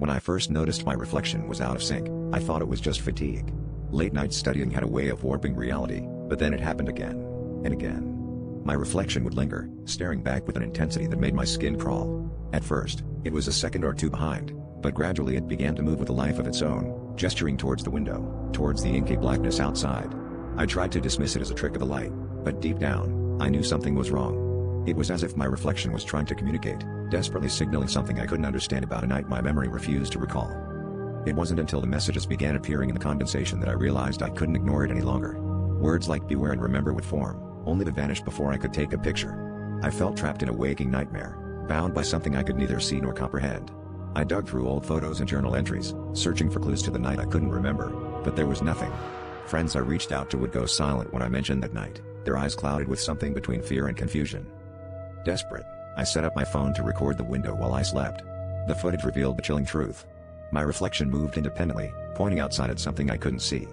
When I first noticed my reflection was out of sync, I thought it was just fatigue. Late night studying had a way of warping reality, but then it happened again. And again. My reflection would linger, staring back with an intensity that made my skin crawl. At first, it was a second or two behind, but gradually it began to move with a life of its own, gesturing towards the window, towards the inky blackness outside. I tried to dismiss it as a trick of the light, but deep down, I knew something was wrong. It was as if my reflection was trying to communicate, desperately signaling something I couldn't understand about a night my memory refused to recall. It wasn't until the messages began appearing in the condensation that I realized I couldn't ignore it any longer. Words like beware and remember would form, only to vanish before I could take a picture. I felt trapped in a waking nightmare, bound by something I could neither see nor comprehend. I dug through old photos and journal entries, searching for clues to the night I couldn't remember, but there was nothing. Friends I reached out to would go silent when I mentioned that night, their eyes clouded with something between fear and confusion. Desperate, I set up my phone to record the window while I slept. The footage revealed the chilling truth. My reflection moved independently, pointing outside at something I couldn't see.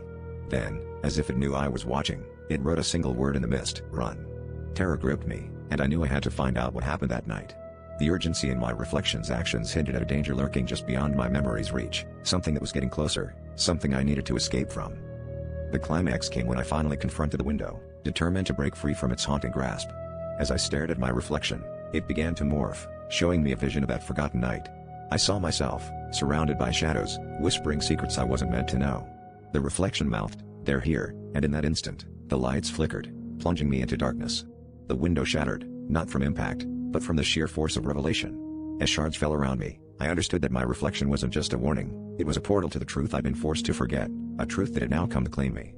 Then, as if it knew I was watching, it wrote a single word in the mist: run. Terror gripped me, and I knew I had to find out what happened that night. The urgency in my reflection's actions hinted at a danger lurking just beyond my memory's reach, something that was getting closer, something I needed to escape from. The climax came when I finally confronted the window, determined to break free from its haunting grasp. As I stared at my reflection, it began to morph, showing me a vision of that forgotten night. I saw myself, surrounded by shadows, whispering secrets I wasn't meant to know. The reflection mouthed, "They're here," and in that instant, the lights flickered, plunging me into darkness. The window shattered, not from impact, but from the sheer force of revelation. As shards fell around me, I understood that my reflection wasn't just a warning, it was a portal to the truth I'd been forced to forget, a truth that had now come to claim me.